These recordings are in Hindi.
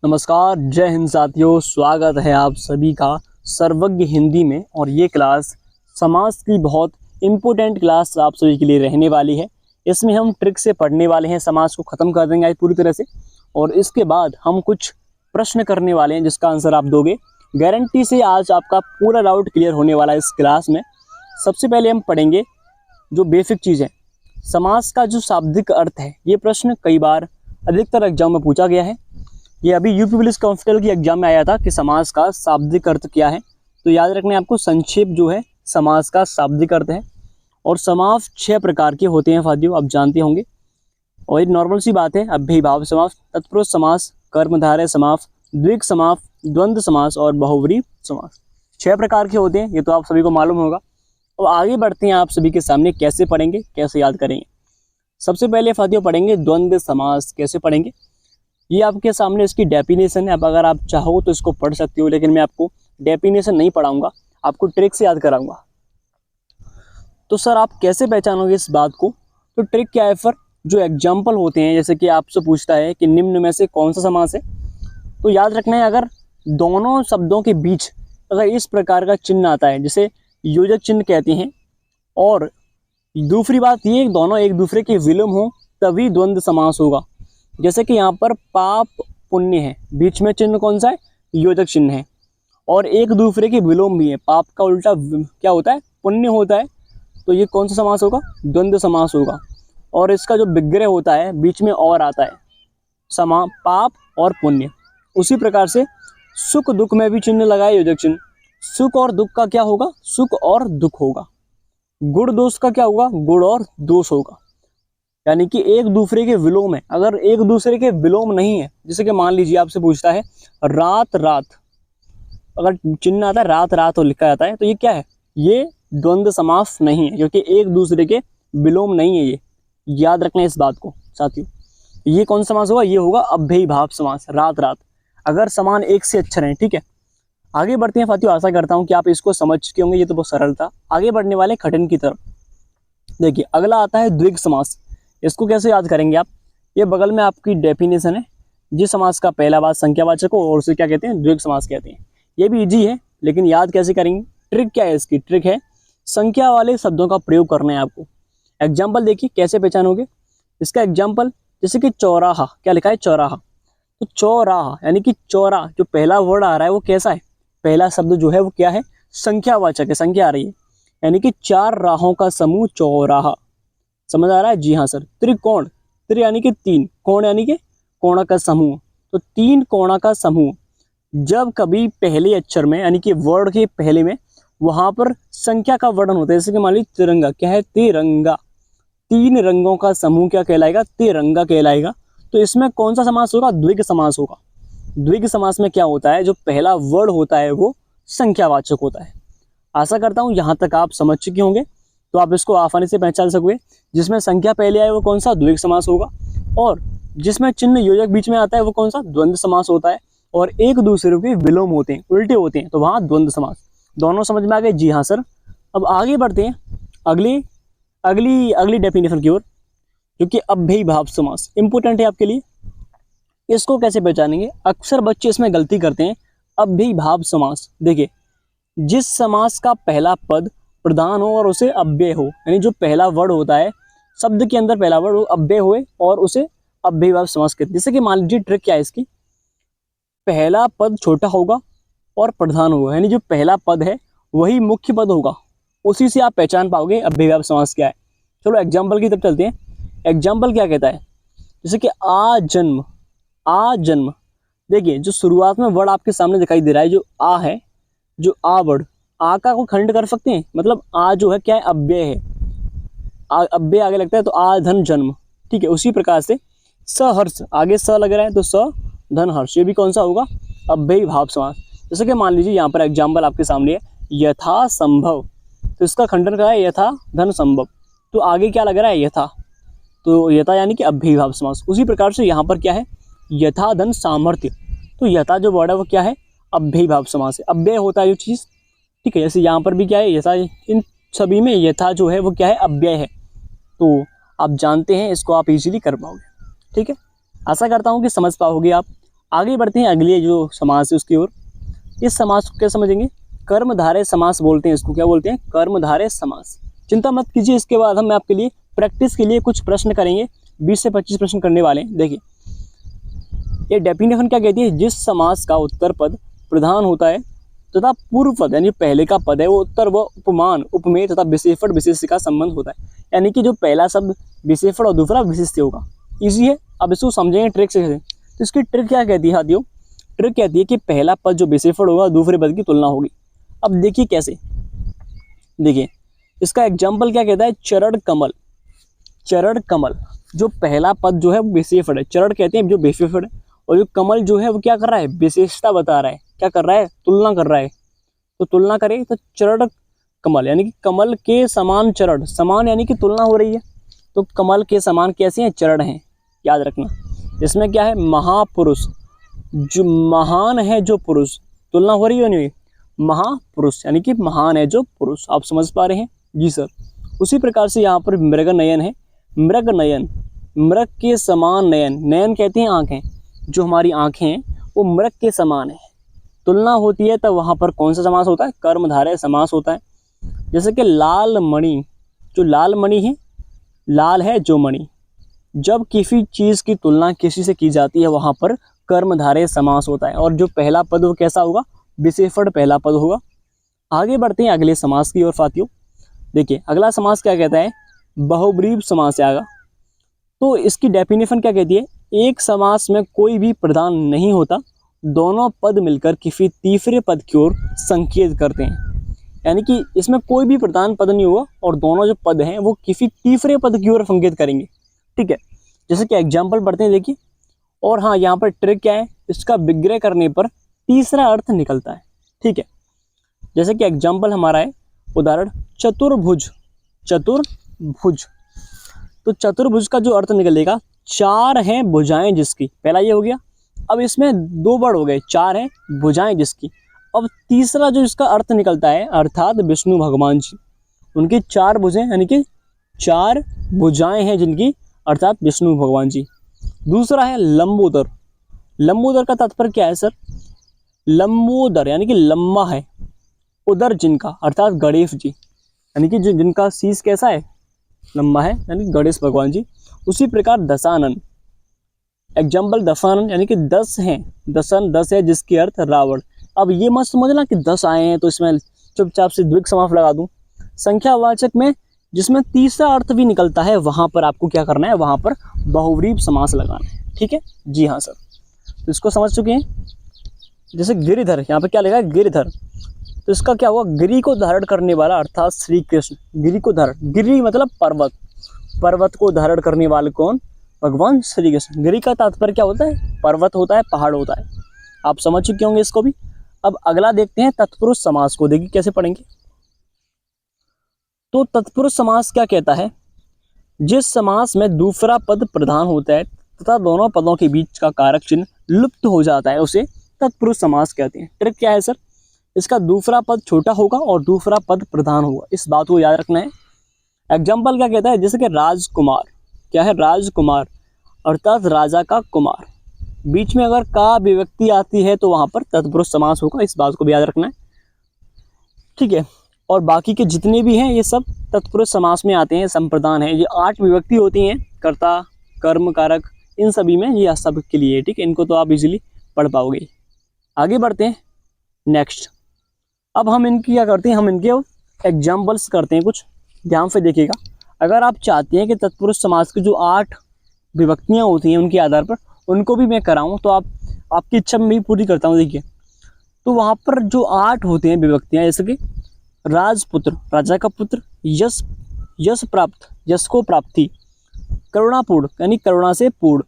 नमस्कार, जय हिंद साथियों। स्वागत है आप सभी का सर्वज्ञ हिंदी में। और ये क्लास समाज की बहुत इम्पोर्टेंट क्लास आप सभी के लिए रहने वाली है। इसमें हम ट्रिक से पढ़ने वाले हैं, समाज को ख़त्म कर देंगे आज पूरी तरह से। और इसके बाद हम कुछ प्रश्न करने वाले हैं जिसका आंसर आप दोगे। गारंटी से आज आपका पूरा डाउट क्लियर होने वाला है इस क्लास में। सबसे पहले हम पढ़ेंगे जो बेसिक चीज़ है, समास का जो शाब्दिक अर्थ है। ये प्रश्न कई बार अधिकतर एग्जाम में पूछा गया है। ये अभी यूपी पुलिस कांस्टेबल की एग्जाम में आया था कि समास का शाब्दिक अर्थ क्या है। तो याद रखना है आपको, संक्षेप जो है समास का शाब्दिक अर्थ है। और समास 6 प्रकार के होते हैं साथियों, आप जानते होंगे। और ये नॉर्मल सी बात है। अव्ययीभाव समास, तत्पुरुष समास, कर्मधारय समास, द्विग समास, द्वंद्व समास और बहुव्रीहि समास। 6 प्रकार के होते हैं, ये तो आप सभी को मालूम होगा। अब आगे बढ़ते हैं, आप सभी के सामने कैसे पढ़ेंगे, कैसे याद करेंगे। सबसे पहले साथियों पढ़ेंगे द्वंद्व समास। कैसे पढ़ेंगे, ये आपके सामने इसकी डेफिनेशन है। अब अगर आप चाहो तो इसको पढ़ सकते हो, लेकिन मैं आपको डेफिनेशन नहीं पढ़ाऊंगा, आपको ट्रिक से याद कराऊंगा। तो सर आप कैसे पहचानोगे इस बात को? तो ट्रिक क्या है सर, जो एग्जाम्पल होते हैं, जैसे कि आपसे पूछता है कि निम्न में से कौन सा समास है, तो याद रखना है अगर दोनों शब्दों के बीच अगर इस प्रकार का चिन्ह आता है, जिसे योजक चिन्ह कहते हैं। और दूसरी बात ये, दोनों एक दूसरे के विलोम हो, तभी द्वंद्व समास होगा। जैसे कि यहाँ पर पाप पुण्य है, बीच में चिन्ह कौन सा है? योजक चिन्ह है। और एक दूसरे के विलोम भी है, पाप का उल्टा क्या होता है? पुण्य होता है। तो ये कौन सा समास होगा? द्वंद्व समास होगा। और इसका जो विग्रह होता है, बीच में और आता है, पाप और पुण्य। उसी प्रकार से सुख दुख में भी चिन्ह लगाए, योजक चिन्ह। सुख और दुख का क्या होगा? सुख और दुख होगा। गुण दोष का क्या होगा? गुण और दोष होगा। यानी कि एक दूसरे के विलोम है। अगर एक दूसरे के विलोम नहीं है, जैसे कि मान लीजिए आपसे पूछता है रात रात, अगर चिन्ह आता है रात रात और लिखा जाता है, तो ये क्या है? ये द्वंद्व समास नहीं है, क्योंकि एक दूसरे के विलोम नहीं है ये। याद रखना इस बात को साथियों। ये कौन समास होगा? ये होगा अव्ययीभाव समास, रात रात, अगर समान एक से अक्षर हैं। ठीक है, आगे बढ़ते हैं साथियों। आशा करता हूँ कि आप इसको समझ चुके होंगे, ये तो बहुत सरल था। आगे बढ़ने वाले कठिन की तरफ देखिए, अगला आता है द्विग समास। इसको कैसे याद करेंगे आप? ये बगल में आपकी डेफिनेशन है। जिस समास का पहला वाचक संख्यावाचक हो और उसे क्या कहते हैं? द्विग समास कहते हैं। ये भी इजी है, लेकिन याद कैसे करेंगे? ट्रिक क्या है इसकी? ट्रिक है संख्या वाले शब्दों का प्रयोग करना है आपको। एग्जाम्पल देखिए कैसे पहचानोगे इसका। एग्जाम्पल जैसे कि चौराहा, क्या लिखा है? चौराहा। तो चौराहा यानी कि चौरा, जो पहला वर्ड आ रहा है वो कैसा है? पहला शब्द जो है वो क्या है? संख्यावाचक है, संख्या आ रही है। यानी कि 4 राहों का समूह चौराहा। समझ आ रहा है? जी हाँ सर। त्रिकोण, त्रि यानी कि 3, कोण यानी कि कोणा का समूह। तो 3 कोणा का समूह, जब कभी पहले अक्षर में यानी कि वर्ड के पहले में वहां पर संख्या का वर्णन होता है, जैसे कि मान लीजिए तिरंगा, क्या है? तिरंगा। 3 रंगों का समूह क्या कहलाएगा? तिरंगा कहलाएगा। तो इसमें कौन सा समास होगा? द्विग समास होगा। द्विग समास में क्या होता है? जो पहला वर्ड होता है वो संख्यावाचक होता है। आशा करता हूँ यहाँ तक आप समझ चुके होंगे, तो आप इसको आसानी से पहचान सकोगे। जिसमें संख्या पहले आए वो कौन सा? द्विग समास होगा। और जिसमें चिन्ह योजक बीच में आता है वो कौन सा? द्वंद्व समास होता है। और एक दूसरे के विलोम होते हैं, उल्टे होते हैं, तो वहाँ द्वंद्व समास। दोनों समझ में आ गए? जी हाँ सर। अब आगे बढ़ते हैं अगली अगली अगली डेफिनेशन की ओर, जो कि अव्ययीभाव समास इंपोर्टेंट है आपके लिए। इसको कैसे पहचानेंगे? अक्सर बच्चे इसमें गलती करते हैं। अव्ययीभाव समास देखिए, जिस समास का पहला पद प्रधान हो और उसे अव्यय हो, यानी जो पहला वर्ड होता है शब्द के अंदर, पहला वर्ड अव्यय होए और उसे अव्ययीभाव समास कहते हैं। जैसे कि मान लीजिए ट्रिक क्या है इसकी, पहला पद छोटा होगा और प्रधान होगा, यानी जो पहला पद है वही मुख्य पद होगा, उसी से आप पहचान पाओगे अव्ययीभाव समास क्या है। चलो एग्जाम्पल की तरफ चलते हैं। एग्जाम्पल क्या कहता है? जैसे कि आ जन्म, आ जन्म। देखिए जो शुरुआत में वर्ड आपके सामने दिखाई दे रहा है, जो आ है, जो आ वर्ड, आ का को खंड कर सकते हैं, मतलब आ जो है क्या है? अव्यय है। अव्यय आगे लगता है तो आ धन जन्म। ठीक है, उसी प्रकार से सहर्ष, आगे स लग रहा है तो स धन हर्ष, ये भी कौन सा होगा? अव्ययीभाव समास। जैसे कि मान लीजिए यहाँ पर एग्जाम्पल आपके सामने है, यथा संभव, तो इसका खंडन क्या है? यथा धन संभव। तो आगे क्या लग रहा है? यथा, तो यथा यानी कि अव्ययीभाव समास। उसी प्रकार से यहाँ पर क्या है? यथा धन सामर्थ्य, तो यथा जो वर्ड है वो क्या है? अव्ययीभाव समास है। अव्यय होता है जो चीज़। ठीक है, जैसे यहाँ पर भी क्या है? यथा, इन सभी में यथा जो है वो क्या है? अव्यय है। तो आप जानते हैं, इसको आप इजीली कर पाओगे। ठीक है, आशा करता हूँ कि समझ पाओगे आप। आगे बढ़ते हैं अगले जो समास है उसकी ओर। इस समास को क्या समझेंगे? कर्मधारय समास बोलते हैं इसको। क्या बोलते हैं? कर्मधारय समास। चिंता मत कीजिए, इसके बाद हम आपके लिए प्रैक्टिस के लिए कुछ प्रश्न करेंगे, 20 से 25 प्रश्न करने वाले हैं। देखिए ये डेफिनेशन क्या कहती है? जिस समास का उत्तर पद प्रधान होता है तथा पूर्व पद यानी पहले का पद है वो उत्तर व उपमान उपमेय तथा विशेषण विशेष्य का संबंध होता है। यानी कि जो पहला शब्द विशेषण और दूसरा विशेष्य होगा। इजी है, अब इसको समझेंगे ट्रिक से। तो इसकी ट्रिक क्या कहती है साथियों? ट्रिक कहती है कि पहला पद जो विशेषण होगा दूसरे पद की तुलना होगी। अब देखिए कैसे, देखिए इसका एग्जाम्पल क्या कहता है? चरण कमल। चरण कमल जो पहला पद जो है वो विशेषण है, चरण कहते हैं जो विशेषण है, और जो कमल जो है वो क्या कर रहा है? विशेषता बता रहा है। क्या कर रहा है? तुलना कर रहा है। तो तुलना करें तो चरण कमल यानी कि कमल के समान चरण, समान यानी कि तुलना हो रही है, तो कमल के समान कैसे हैं? चरण हैं। याद रखना इसमें क्या है? महापुरुष, जो महान है जो पुरुष, तुलना हो रही है नहीं? महापुरुष यानी कि महान है जो पुरुष। आप समझ पा रहे हैं? जी सर। उसी प्रकार से यहाँ पर मृग नयन है। मृग नयन, मृग के समान नयन, नयन कहते हैं आंखें, जो हमारी आंखें हैं वो मृग के समान है। तुलना होती है तब वहाँ पर कौन सा समास होता है? कर्मधारय समास होता है। जैसे कि लाल मणि, जो लाल मणि है, लाल है जो मणि, जब किसी चीज़ की तुलना किसी से की जाती है वहाँ पर कर्मधारय समास होता है। और जो पहला पद वो कैसा होगा? विशेषण पहला पद होगा। आगे बढ़ते हैं अगले समास की ओर साथियों। देखिए अगला समास क्या कहता है? बहुब्रीहि समास आएगा। तो इसकी डेफिनेशन क्या कहती है? एक समास में कोई भी प्रधान नहीं होता, दोनों पद मिलकर किसी तीसरे पद की ओर संकेत करते हैं। यानी कि इसमें कोई भी प्रधान पद नहीं होगा और दोनों जो पद हैं वो किसी तीसरे पद की ओर संकेत करेंगे। ठीक है, जैसे कि एग्जाम्पल पढ़ते हैं देखिए। और हाँ, यहाँ पर ट्रिक क्या है? इसका विग्रह करने पर तीसरा अर्थ निकलता है। ठीक है, जैसे कि एग्जाम्पल हमारा है, उदाहरण चतुर्भुज। चतुर्भुज, तो चतुर्भुज का जो अर्थ निकलेगा, चार हैं भुजाएं जिसकी, पहला ये हो गया। अब इसमें दो वर्ड हो गए, चार हैं भुजाएं जिसकी। अब तीसरा जो इसका अर्थ निकलता है, अर्थात विष्णु भगवान जी, उनकी चार भुजें यानी कि चार भुजाएं हैं जिनकी, अर्थात विष्णु भगवान जी। दूसरा है लंबोदर। लंबोदर का तात्पर्य क्या है सर? लंबोदर यानी कि लंबा है, उदर जिनका, अर्थात गणेश जी, यानी कि जो जिनका शीश कैसा है? लंबा है, यानी गणेश भगवान जी। उसी प्रकार दशानन, एग्जाम्पल दशानन यानी कि 10 हैं, दशन 10 है जिसकी अर्थ रावण। अब ये मत समझना कि 10 आए हैं तो इसमें चुपचाप से द्विग समास लगा दूं। संख्यावाचक में जिसमें तीसरा अर्थ भी निकलता है वहां पर आपको क्या करना है? वहां पर बहुव्रीहि समास लगाना है। ठीक है, जी हाँ सर। तो इसको समझ चुके हैं। जैसे गिरिधर, यहाँ पे क्या लिखा है? गिरिधर, तो इसका क्या हुआ? गिरि को धारण करने वाला, अर्थात श्री कृष्ण। गिरि को धारण, गिरि मतलब पर्वत, पर्वत को धारण करने वाले कौन? भगवान श्री कृष्ण। गिरि का तात्पर्य क्या होता है? पर्वत होता है, पहाड़ होता है। आप समझ चुके होंगे इसको भी। अब अगला देखते हैं तत्पुरुष समास को, देखिए कैसे पढ़ेंगे। तो तत्पुरुष समास क्या कहता है? जिस समास में दूसरा पद प्रधान होता है तथा दोनों पदों के बीच का कारक चिन्ह लुप्त हो जाता है उसे तत्पुरुष समास कहते हैं। ट्रिक क्या है सर? इसका दूसरा पद छोटा होगा और दूसरा पद प्रधान होगा, इस बात को याद रखना है। एग्जाम्पल क्या कहता है? जैसे कि राजकुमार, क्या है? राजकुमार अर्थात राजा का कुमार, बीच में अगर का विभक्ति आती है तो वहां पर तत्पुरुष समास होगा, इस बात को भी याद रखना है। ठीक है, और बाकी के जितने भी हैं ये सब तत्पुरुष समास में आते हैं, संप्रदान है। ये 8 विभक्ति होती हैं, कर्ता, कर्म, कारक, इन सभी में ये सब के लिए। ठीक है, इनको तो आप इजीली पढ़ पाओगे। आगे बढ़ते हैं नेक्स्ट। अब हम इनकी क्या करते हैं? हम इनके एग्जाम्पल्स करते हैं कुछ, ध्यान से देखिएगा। अगर आप चाहते हैं कि तत्पुरुष समास की जो 8 विभक्तियाँ होती हैं उनके आधार पर उनको भी मैं कराऊँ तो आपकी इच्छा में भी पूरी करता हूँ। देखिए, तो वहाँ पर जो 8 होते हैं विभक्तियाँ, जैसे कि राजपुत्र, राजा का पुत्र, यश, यश प्राप्त, यश को प्राप्ति, करुणापूर्ण यानी करुणा से पूर्ण।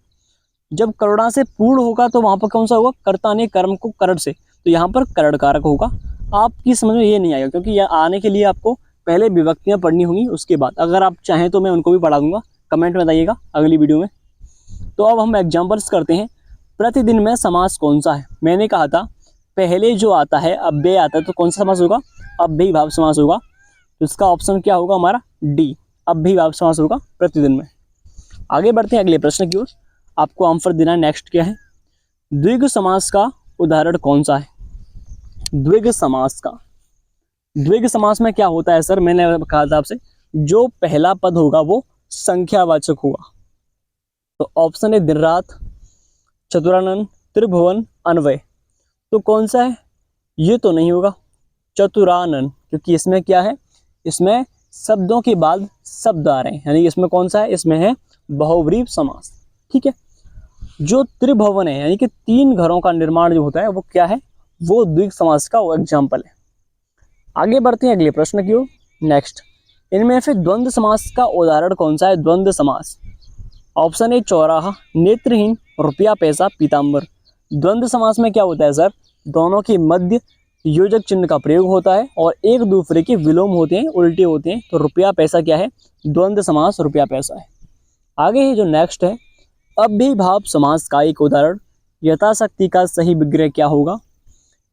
जब करुणा से पूर्ण होगा तो वहाँ पर कौन सा होगा? कर्ता ने कर्म को करण से, तो यहाँ पर करण कारक होगा। आपकी समझ में ये नहीं आएगा क्योंकि यह आने के लिए आपको पहले विभक्तियाँ पढ़नी होंगी, उसके बाद अगर आप चाहें तो मैं उनको भी पढ़ा दूंगा, कमेंट में बताइएगा अगली वीडियो में। तो अब हम एग्जाम्पल्स करते हैं। प्रतिदिन में समास कौन सा है? मैंने कहा था पहले जो आता है अव्यय आता है, तो कौन सा समास होगा? अव्ययी भाव समास होगा। तो इसका ऑप्शन क्या होगा हमारा? डी, अव्ययी भाव समास होगा प्रतिदिन में। आगे बढ़ते हैं अगले प्रश्न की ओर, आपको आंसर देना है। नेक्स्ट क्या है? द्विग समास का उदाहरण कौन सा है? द्विग समास का, द्विग समास में क्या होता है सर? मैंने कहा था आपसे, जो पहला पद होगा वो संख्यावाचक होगा। तो ऑप्शन है दिन रात, चतुरानन, त्रिभुवन, अन्वय। तो कौन सा है? ये तो नहीं होगा चतुरानन, क्योंकि इसमें क्या है, इसमें शब्दों के बाद शब्द आ रहे हैं, यानी इसमें कौन सा है, इसमें है बहुव्रीहि समास। ठीक है। जो त्रिभुवन है यानी कि 3 घरों का निर्माण जो होता है वो क्या है, वो द्विग समास का एग्जाम्पल है। आगे बढ़ते हैं अगले प्रश्न की ओर। नेक्स्ट, इनमें से द्वंद्व समास का उदाहरण कौन सा है? द्वंद्व समास, ऑप्शन ए चौराहा, नेत्रहीन, रुपया पैसा, पीताम्बर। द्वंद्व समास में क्या होता है सर? दोनों के मध्य योजक चिन्ह का प्रयोग होता है और एक दूसरे के विलोम होते हैं, उल्टे होते हैं। तो रुपया पैसा क्या है? द्वंद्व समास रुपया पैसा है। आगे है जो नेक्स्ट है, अव्ययीभाव समास का एक उदाहरण, यथाशक्ति का सही विग्रह क्या होगा?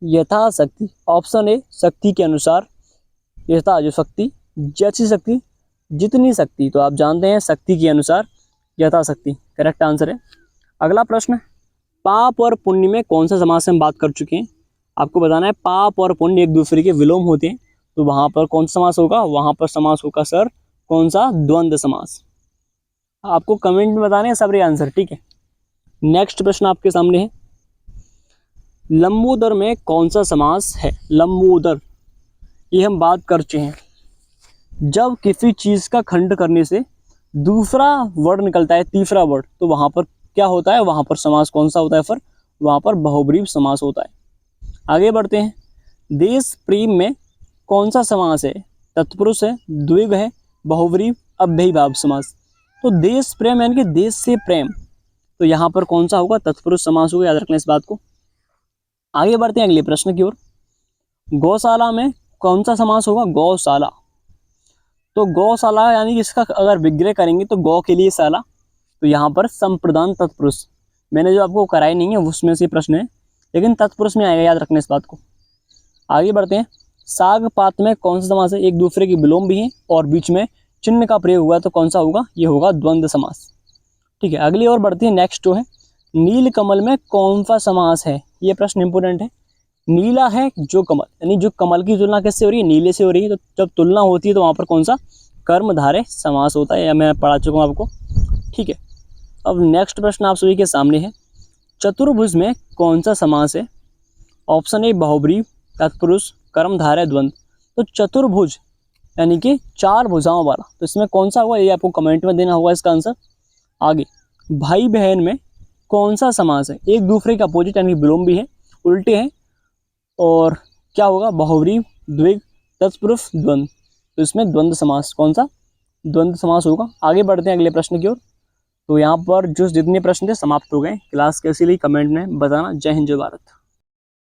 यथाशक्ति, ऑप्शन ए शक्ति के अनुसार, यथा जो शक्ति, जैसी शक्ति, जितनी शक्ति। तो आप जानते हैं शक्ति के अनुसार, यथाशक्ति करेक्ट आंसर है। अगला प्रश्न, पाप और पुण्य में कौन सा समास हम बात कर चुके हैं? आपको बताना है पाप और पुण्य एक दूसरे के विलोम होते हैं, तो वहां पर कौन सा समास होगा? वहां पर समास होगा सर कौन सा? द्वंद्व समास। आपको कमेंट में बताने हैं सब आंसर, ठीक है। नेक्स्ट प्रश्न आपके सामने है, लंबोदर में कौन सा समास है? लंबोदर, ये हम बात कर चुके हैं, जब किसी चीज का खंड करने से दूसरा वर्ड निकलता है, तीसरा वर्ड, तो वहां पर क्या होता है? वहां पर समास कौन सा होता है? फिर वहां पर बहुव्रीहि समास होता है। आगे बढ़ते हैं, देश प्रेम में कौन सा समास है? तत्पुरुष है, द्विग है, बहुव्रीहि, अव्ययीभाव समास। तो देश प्रेम यानी कि देश से प्रेम, तो यहाँ पर कौन सा होगा? तत्पुरुष समास होगा, याद रखना इस बात को। आगे बढ़ते हैं अगले प्रश्न की ओर। गौशाला में कौन सा समास होगा? गौशाला। तो गौशाला यानी कि इसका अगर विग्रह करेंगे तो गौ के लिए शाला, तो यहाँ पर संप्रदान तत्पुरुष, मैंने जो आपको कराई नहीं है उसमें से प्रश्न है, लेकिन तत्पुरुष में आएगा, याद रखना इस बात को। आगे बढ़ते हैं, साग पात में कौन सा समास है? एक दूसरे के विलोम भी हैं और बीच में चिन्ह का प्रयोग हुआ, तो कौन सा होगा? ये होगा द्वंद्व समास। ठीक है, अगली ओर बढ़ते हैं। नेक्स्ट जो है, नील कमल में कौन सा समास है? ये प्रश्न इंपोर्टेंट है। नीला है जो कमल, यानी जो कमल की तुलना किससे हो रही है? नीले से हो रही है। तो जब तुलना होती है तो वहां पर कौन सा? कर्मधारय समास होता है, या मैं पढ़ा चुका हूँ आपको। ठीक है, अब नेक्स्ट प्रश्न आप सभी के सामने है, चतुर्भुज में कौन सा समास है? ऑप्शन ए बहुव्रीहि, तत्पुरुष, कर्मधारय, द्वंद्व। तो चतुर्भुज यानी कि 4 भुजाओं वाला, तो इसमें कौन सा होगा? ये आपको कमेंट में देना होगा इसका आंसर। आगे, भाई बहन में कौन सा समास है? एक दूसरे का अपोजिट यानी विलोम भी है, उल्टे हैं, और क्या होगा? बहुव्रीहि, द्विग, तत्पुरुष, द्वंद्व। तो इसमें द्वंद्व समास, कौन सा? द्वंद्व समास होगा। आगे बढ़ते हैं अगले प्रश्न की ओर। तो यहाँ पर जो जितने प्रश्न थे समाप्त हो गए। क्लास कैसी लगी कमेंट में बताना। जय हिंद, जय भारत।